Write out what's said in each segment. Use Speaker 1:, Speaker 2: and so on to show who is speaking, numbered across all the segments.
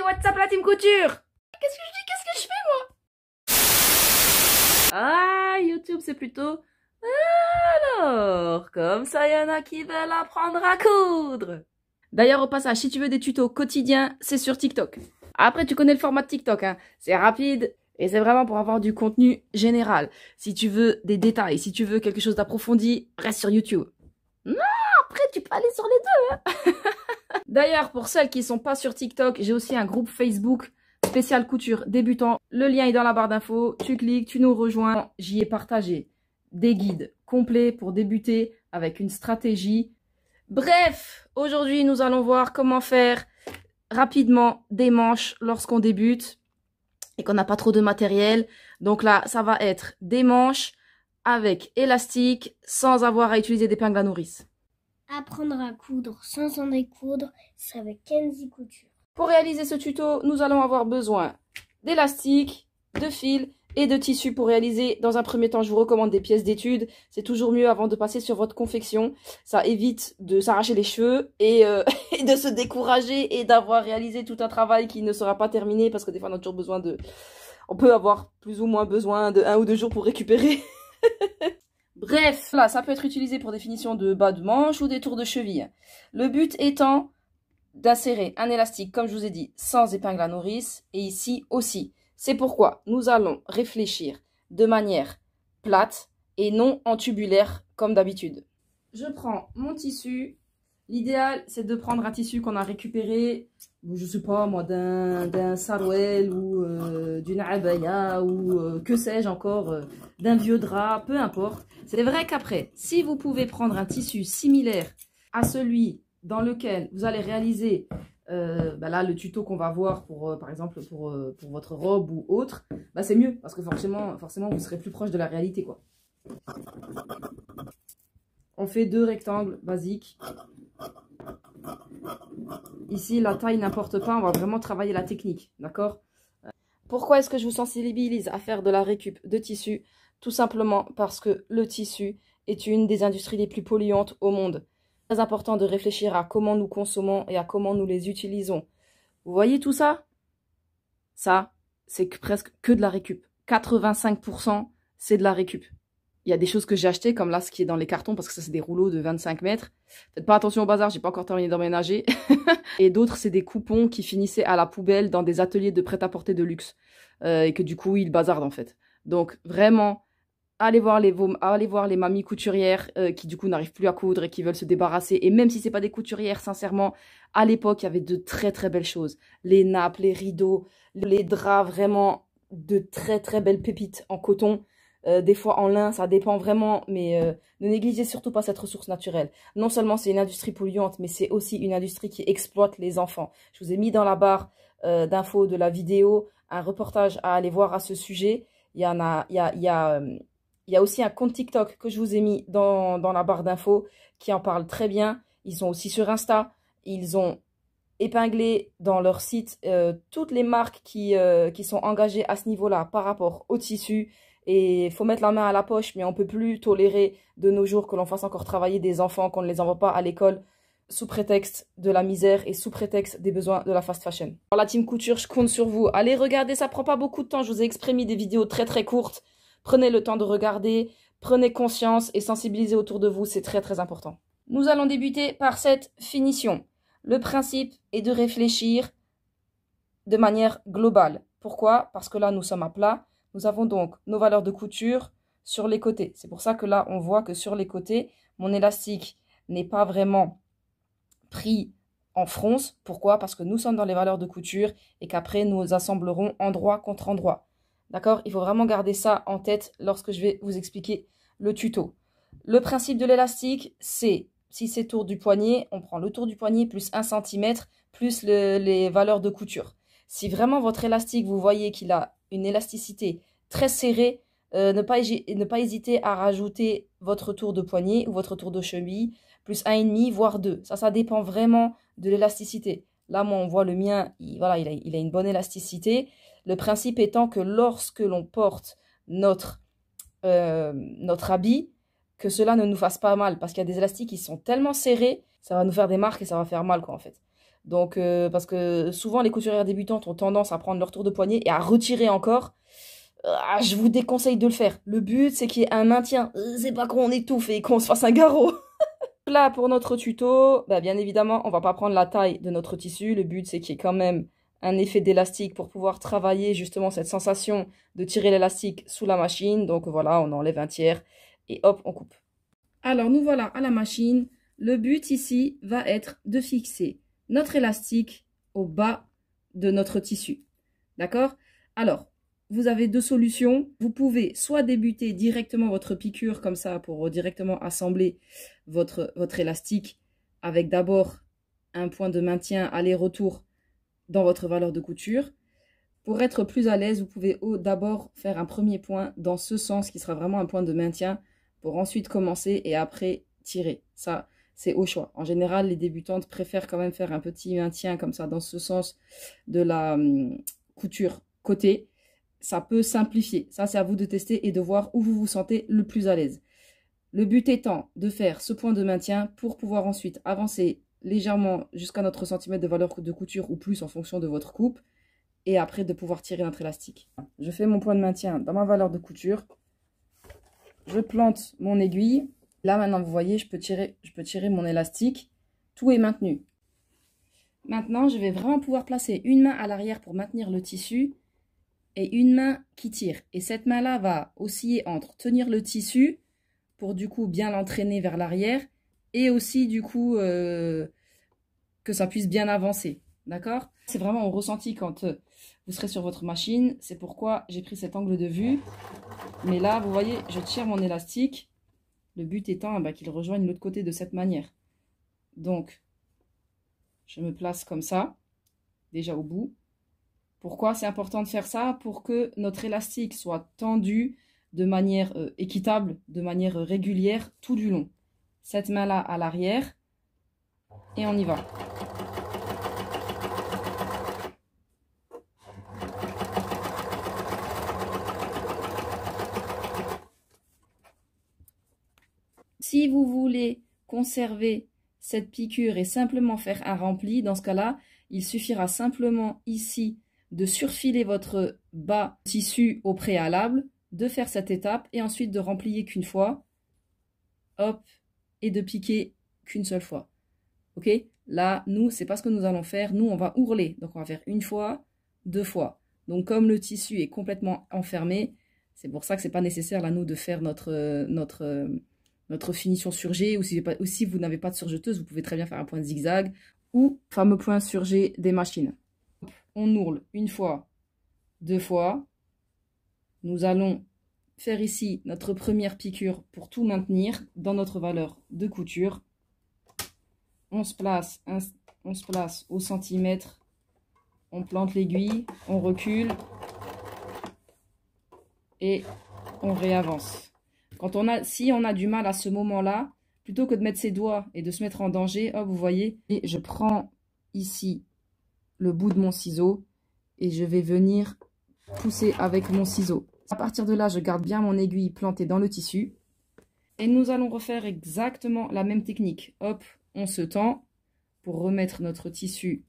Speaker 1: what's up la team couture? Qu'est-ce que je dis? Qu'est-ce que je fais moi? Ah, YouTube c'est plutôt... Alors, comme ça y en a qui veulent apprendre à coudre. D'ailleurs au passage, si tu veux des tutos quotidiens, c'est sur TikTok. Après tu connais le format de TikTok, hein. C'est rapide et c'est vraiment pour avoir du contenu général. Si tu veux des détails, si tu veux quelque chose d'approfondi, reste sur YouTube. Non, après tu peux aller sur les deux, hein. D'ailleurs, pour celles qui sont pas sur TikTok, j'ai aussi un groupe Facebook spécial couture débutant. Le lien est dans la barre d'infos. Tu cliques, tu nous rejoins. J'y ai partagé des guides complets pour débuter avec une stratégie. Bref, aujourd'hui, nous allons voir comment faire rapidement des manches lorsqu'on débute et qu'on n'a pas trop de matériel. Donc là, ça va être des manches avec élastique sans avoir à utiliser d'épingle à nourrice.
Speaker 2: Apprendre à coudre sans en découdre, c'est avec Kenzie Couture.
Speaker 1: Pour réaliser ce tuto, nous allons avoir besoin d'élastique, de fil et de tissu pour réaliser. Dans un premier temps, je vous recommande des pièces d'étude. C'est toujours mieux avant de passer sur votre confection. Ça évite de s'arracher les cheveux et de se décourager et d'avoir réalisé tout un travail qui ne sera pas terminé parce que des fois, on a toujours besoin de... On peut avoir plus ou moins besoin de 1 ou 2 jours pour récupérer. Bref, là, ça peut être utilisé pour des finitions de bas de manche ou des tours de cheville. Le but étant d'insérer un élastique, comme je vous ai dit, sans épingle à nourrice, et ici aussi. C'est pourquoi nous allons réfléchir de manière plate et non en tubulaire comme d'habitude. Je prends mon tissu. L'idéal, c'est de prendre un tissu qu'on a récupéré, je sais pas moi, d'un sarouel ou d'une abaya ou que sais-je encore, d'un vieux drap, peu importe. C'est vrai qu'après, si vous pouvez prendre un tissu similaire à celui dans lequel vous allez réaliser là, le tuto qu'on va voir pour, par exemple, pour votre robe ou autre, bah, c'est mieux parce que forcément, vous serez plus proche de la réalité, quoi. On fait 2 rectangles basiques. Ici, la taille n'importe pas, on va vraiment travailler la technique, d'accord? Pourquoi est-ce que je vous sensibilise à faire de la récup de tissu? Tout simplement parce que le tissu est une des industries les plus polluantes au monde. Très important de réfléchir à comment nous consommons et à comment nous les utilisons. Vous voyez tout ça? Ça, c'est presque que de la récup. 85%, c'est de la récup. Il y a des choses que j'ai achetées, comme là, ce qui est dans les cartons, parce que ça, c'est des rouleaux de 25 mètres. Faites pas attention au bazar, j'ai pas encore terminé d'emménager. Et d'autres, c'est des coupons qui finissaient à la poubelle dans des ateliers de prêt-à-porter de luxe. Et que du coup, ils bazardent, en fait. Donc, vraiment, allez voir les mamies couturières qui, du coup, n'arrivent plus à coudre et qui veulent se débarrasser. Et même si c'est pas des couturières, sincèrement, à l'époque, il y avait de très, très belles choses. Les nappes, les rideaux, les draps, vraiment de très, très belles pépites en coton. Des fois en lin, ça dépend vraiment, mais ne négligez surtout pas cette ressource naturelle. Non seulement c'est une industrie polluante, mais c'est aussi une industrie qui exploite les enfants. Je vous ai mis dans la barre d'infos de la vidéo un reportage à aller voir à ce sujet. Il y a aussi un compte TikTok que je vous ai mis dans la barre d'infos qui en parle très bien. Ils sont aussi sur Insta. Ils ont épinglé dans leur site toutes les marques qui sont engagées à ce niveau-là par rapport au tissu. Et il faut mettre la main à la poche, mais on ne peut plus tolérer de nos jours que l'on fasse encore travailler des enfants, qu'on ne les envoie pas à l'école sous prétexte de la misère et sous prétexte des besoins de la fast fashion. Alors la team couture, je compte sur vous. Allez regarder, ça prend pas beaucoup de temps. Je vous ai exprès mis des vidéos très très courtes. Prenez le temps de regarder, prenez conscience et sensibilisez autour de vous, c'est très très important. Nous allons débuter par cette finition. Le principe est de réfléchir de manière globale. Pourquoi? Parce que là, nous sommes à plat. Nous avons donc nos valeurs de couture sur les côtés. C'est pour ça que là, on voit que sur les côtés, mon élastique n'est pas vraiment pris en fronce. Pourquoi? Parce que nous sommes dans les valeurs de couture et qu'après, nous assemblerons endroit contre endroit. D'accord? Il faut vraiment garder ça en tête lorsque je vais vous expliquer le tuto. Le principe de l'élastique, c'est, si c'est tour du poignet, on prend le tour du poignet plus 1 cm plus les valeurs de couture. Si vraiment votre élastique, vous voyez qu'il a une élasticité très serrée, ne pas hésiter à rajouter votre tour de poignet ou votre tour de cheville, plus 1,5, voire 2. Ça dépend vraiment de l'élasticité. Là, moi, on voit le mien, il a une bonne élasticité. Le principe étant que lorsque l'on porte notre habit, que cela ne nous fasse pas mal. Parce qu'il y a des élastiques qui sont tellement serrés, ça va nous faire des marques et ça va faire mal, quoi, en fait. Donc, parce que souvent, les couturières débutantes ont tendance à prendre leur tour de poignet et à retirer encore. Je vous déconseille de le faire. Le but, c'est qu'il y ait un maintien. C'est pas qu'on étouffe et qu'on se fasse un garrot. Là, pour notre tuto, bah, bien évidemment, on va pas prendre la taille de notre tissu. Le but, c'est qu'il y ait quand même un effet d'élastique pour pouvoir travailler justement cette sensation de tirer l'élastique sous la machine. Donc voilà, on enlève un tiers et hop, on coupe. Alors, nous voilà à la machine. Le but ici va être de fixer notre élastique au bas de notre tissu. D'accord? Alors, vous avez deux solutions. Vous pouvez soit débuter directement votre piqûre comme ça pour directement assembler votre élastique avec d'abord un point de maintien aller-retour dans votre valeur de couture. Pour être plus à l'aise, vous pouvez d'abord faire un premier point dans ce sens qui sera vraiment un point de maintien pour ensuite commencer et après tirer. Ça, c'est au choix. En général, les débutantes préfèrent quand même faire un petit maintien comme ça dans ce sens de la couture côté. Ça peut simplifier. Ça, c'est à vous de tester et de voir où vous vous sentez le plus à l'aise. Le but étant de faire ce point de maintien pour pouvoir ensuite avancer légèrement jusqu'à notre centimètre de valeur de couture ou plus en fonction de votre coupe et après de pouvoir tirer notre élastique. Je fais mon point de maintien dans ma valeur de couture. Je plante mon aiguille. Là, maintenant, vous voyez, je peux tirer mon élastique. Tout est maintenu. Maintenant, je vais vraiment pouvoir placer une main à l'arrière pour maintenir le tissu et une main qui tire. Et cette main-là va osciller entre tenir le tissu pour du coup bien l'entraîner vers l'arrière et aussi du coup que ça puisse bien avancer. D'accord? C'est vraiment au ressenti quand vous serez sur votre machine. C'est pourquoi j'ai pris cet angle de vue. Mais là, vous voyez, je tire mon élastique. Le but étant qu'il rejoigne l'autre côté de cette manière. Donc, je me place comme ça, déjà au bout. Pourquoi c'est important de faire ça? Pour que notre élastique soit tendu de manière équitable, de manière régulière, tout du long. Cette main-là à l'arrière, et on y va. Si vous voulez conserver cette piqûre et simplement faire un rempli, dans ce cas-là, il suffira simplement ici de surfiler votre bas tissu au préalable, de faire cette étape et ensuite de remplier qu'une fois, hop, et de piquer qu'une seule fois. Ok? Là, nous, c'est pas ce que nous allons faire. Nous, on va ourler. Donc, on va faire une fois, deux fois. Donc, comme le tissu est complètement enfermé, c'est pour ça que c'est pas nécessaire, là, nous, de faire notre finition surgée. Ou si vous n'avez pas de surjeteuse, vous pouvez très bien faire un point de zigzag ou fameux point surgé des machines. On ourle une fois, deux fois. Nous allons faire ici notre première piqûre pour tout maintenir dans notre valeur de couture. On se place au centimètre, on plante l'aiguille, on recule et on réavance. Si on a du mal à ce moment-là, plutôt que de mettre ses doigts et de se mettre en danger, hop, vous voyez, et je prends ici le bout de mon ciseau et je vais venir pousser avec mon ciseau. À partir de là, je garde bien mon aiguille plantée dans le tissu. Et nous allons refaire exactement la même technique. Hop, on se tend pour remettre notre tissu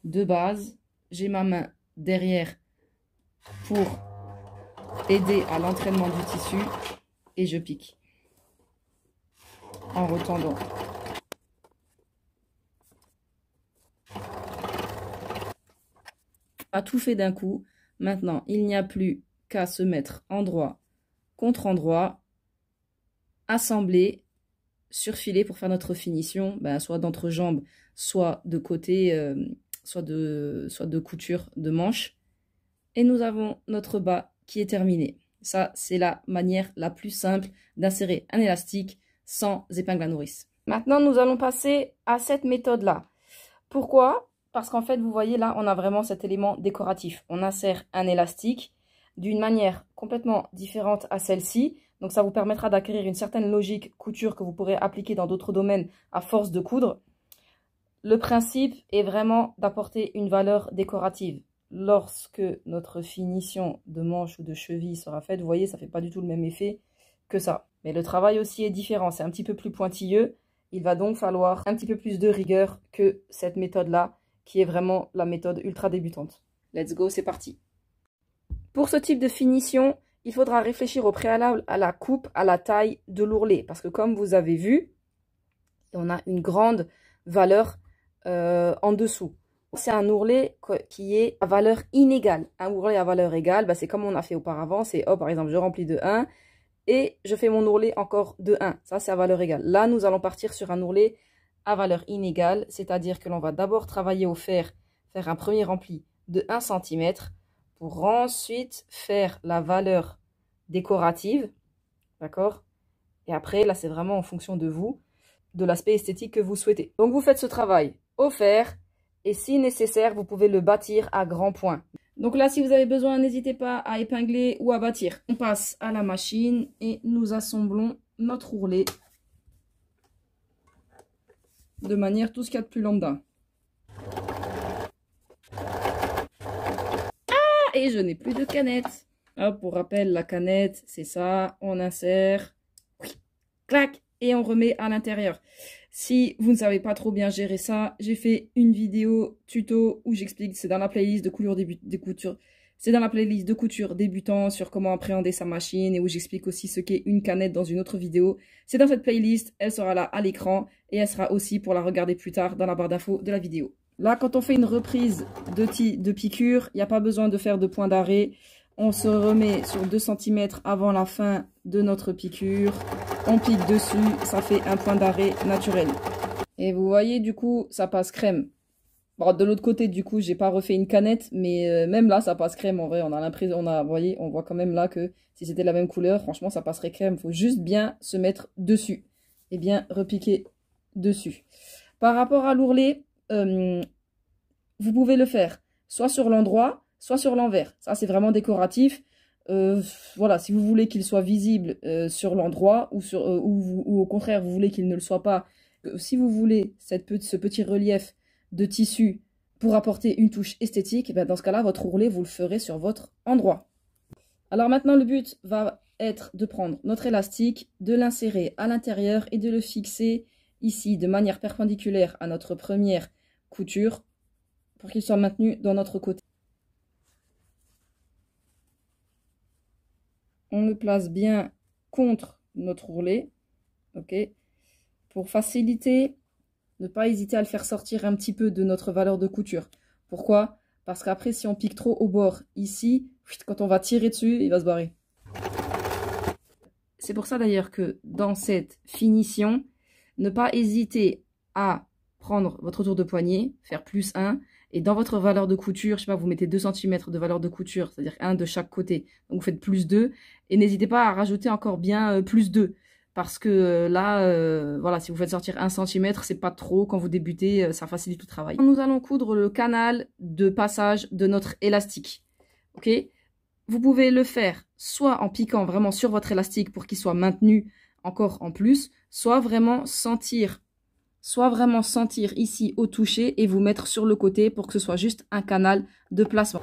Speaker 1: de base. J'ai ma main derrière pour aider à l'entraînement du tissu. Et je pique en retendant. On a tout fait d'un coup. Maintenant, il n'y a plus qu'à se mettre endroit contre endroit, assembler, surfiler pour faire notre finition, soit d'entrejambe, soit de côté, soit de couture de manche. Et nous avons notre bas qui est terminé. Ça, c'est la manière la plus simple d'insérer un élastique sans épingle à nourrice. Maintenant, nous allons passer à cette méthode-là. Pourquoi? Parce qu'en fait, vous voyez là, on a vraiment cet élément décoratif. On insère un élastique d'une manière complètement différente à celle-ci. Donc, ça vous permettra d'acquérir une certaine logique couture que vous pourrez appliquer dans d'autres domaines à force de coudre. Le principe est vraiment d'apporter une valeur décorative. Lorsque notre finition de manche ou de cheville sera faite, vous voyez, ça ne fait pas du tout le même effet que ça. Mais le travail aussi est différent, c'est un petit peu plus pointilleux Il va donc falloir un petit peu plus de rigueur que cette méthode-là, qui est vraiment la méthode ultra débutante. Let's go, c'est parti. Pour ce type de finition, il faudra réfléchir au préalable à la coupe, à la taille de l'ourlet. Parce que comme vous avez vu, on a une grande valeur en dessous. C'est un ourlet qui est à valeur inégale. Un ourlet à valeur égale, bah, c'est comme on a fait auparavant. C'est, oh, par exemple, je remplis de 1 et je fais mon ourlet encore de 1. Ça, c'est à valeur égale. Là, nous allons partir sur un ourlet à valeur inégale. C'est-à-dire que l'on va d'abord travailler au fer, faire un premier rempli de 1 cm pour ensuite faire la valeur décorative. D'accord? Et après, là, c'est vraiment en fonction de vous, de l'aspect esthétique que vous souhaitez. Donc, vous faites ce travail au fer. Et si nécessaire, vous pouvez le bâtir à grands points. Donc là, si vous avez besoin, n'hésitez pas à épingler ou à bâtir. On passe à la machine et nous assemblons notre ourlet de manière tout ce qu'il y a de plus lambda. Ah, et je n'ai plus de canette. Hop, pour rappel, la canette, c'est ça. On insère, clac, et on remet à l'intérieur. Si vous ne savez pas trop bien gérer ça, j'ai fait une vidéo tuto où j'explique, c'est dans la playlist de couture, c'est dans la playlist de couture débutant sur comment appréhender sa machine et où j'explique aussi ce qu'est une canette dans une autre vidéo. C'est dans cette playlist, elle sera là à l'écran et elle sera aussi pour la regarder plus tard dans la barre d'infos de la vidéo. Là, quand on fait une reprise de piqûre, il n'y a pas besoin de faire de point d'arrêt. On se remet sur 2 cm avant la fin de notre piqûre. On pique dessus, ça fait un point d'arrêt naturel. Et vous voyez, du coup, ça passe crème. Bon, de l'autre côté, du coup, j'ai pas refait une canette, mais même là, ça passe crème. En vrai, on a l'impression, vous voyez, on voit quand même là que si c'était la même couleur, franchement, ça passerait crème. Il faut juste bien se mettre dessus et bien repiquer dessus. Par rapport à l'ourlet, vous pouvez le faire soit sur l'endroit, soit sur l'envers. Ça, c'est vraiment décoratif. Voilà, si vous voulez qu'il soit visible sur l'endroit ou au contraire, vous voulez qu'il ne le soit pas. Si vous voulez ce petit relief de tissu pour apporter une touche esthétique, ben dans ce cas-là, votre ourlet, vous le ferez sur votre endroit. Alors maintenant, le but va être de prendre notre élastique, de l'insérer à l'intérieur et de le fixer ici de manière perpendiculaire à notre première couture pour qu'il soit maintenu dans notre côté. On le place bien contre notre ourlet, ok. Pour faciliter, ne pas hésiter à le faire sortir un petit peu de notre valeur de couture. Pourquoi? Parce qu'après, si on pique trop au bord ici, quand on va tirer dessus, il va se barrer. C'est pour ça d'ailleurs que dans cette finition, ne pas hésiter à prendre votre tour de poignet, faire plus 1, et dans votre valeur de couture, je sais pas, vous mettez 2 cm de valeur de couture, c'est-à-dire 1 de chaque côté. Donc vous faites plus 2, et n'hésitez pas à rajouter encore bien plus 2. Parce que là, voilà, si vous faites sortir 1 cm, c'est pas trop. Quand vous débutez, ça facilite le travail. Nous allons coudre le canal de passage de notre élastique. Ok? Vous pouvez le faire soit en piquant vraiment sur votre élastique pour qu'il soit maintenu encore en plus, soit vraiment sentir ici au toucher et vous mettre sur le côté pour que ce soit juste un canal de placement.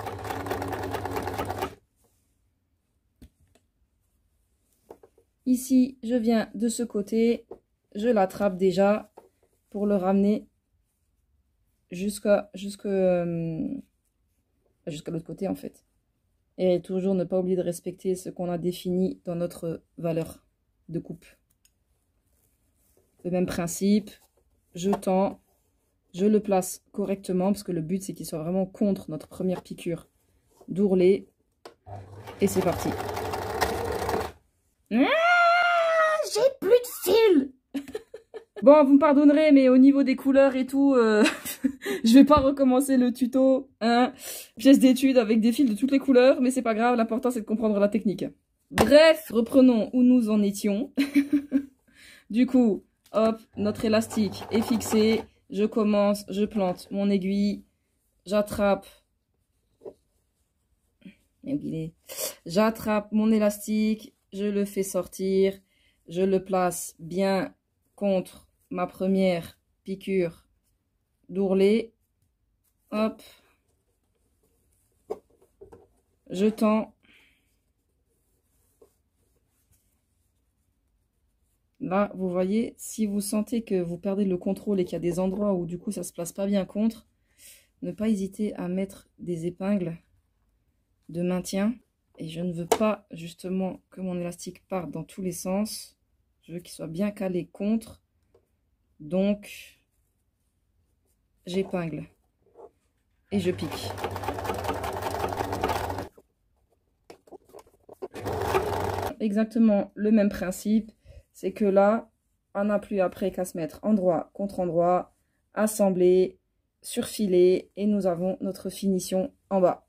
Speaker 1: Ici, je viens de ce côté, je l'attrape déjà pour le ramener jusqu'à l'autre côté en fait. Et toujours ne pas oublier de respecter ce qu'on a défini dans notre valeur de coupe. Le même principe, je tends, je le place correctement parce que le but c'est qu'il soit vraiment contre notre première piqûre d'ourlet. Et c'est parti. J'ai plus de fil. Bon, vous me pardonnerez, mais au niveau des couleurs et tout, je vais pas recommencer le tuto, hein. Pièce d'étude avec des fils de toutes les couleurs, mais c'est pas grave, l'important c'est de comprendre la technique. Bref, reprenons où nous en étions. Du coup, hop, notre élastique est fixé. Je commence, je plante mon aiguille, j'attrape. J'attrape mon élastique, je le fais sortir, je le place bien contre ma première piqûre d'ourlet. Hop. Je tends. Là, vous voyez, si vous sentez que vous perdez le contrôle et qu'il y a des endroits où du coup ça se place pas bien contre, ne pas hésiter à mettre des épingles de maintien. Et je ne veux pas justement que mon élastique parte dans tous les sens. Je veux qu'il soit bien calé contre. Donc, j'épingle et je pique. Exactement le même principe. C'est que là, on n'a plus après qu'à se mettre endroit contre endroit, assembler, surfiler et nous avons notre finition en bas.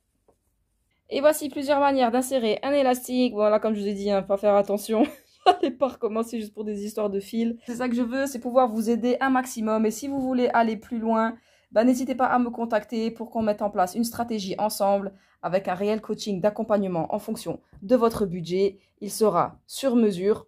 Speaker 1: Et voici plusieurs manières d'insérer un élastique. Voilà, comme je vous ai dit, pas faire attention. J'allais pas recommencer juste pour des histoires de fil. C'est ça que je veux, c'est pouvoir vous aider un maximum. Et si vous voulez aller plus loin, n'hésitez pas à me contacter pour qu'on mette en place une stratégie ensemble avec un réel coaching d'accompagnement en fonction de votre budget. Il sera sur mesure,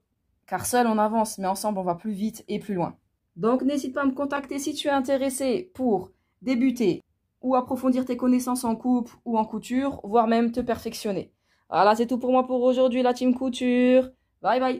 Speaker 1: car seul on avance, mais ensemble on va plus vite et plus loin. Donc n'hésite pas à me contacter si tu es intéressé pour débuter ou approfondir tes connaissances en coupe ou en couture, voire même te perfectionner. Voilà, c'est tout pour moi pour aujourd'hui, la team couture. Bye bye.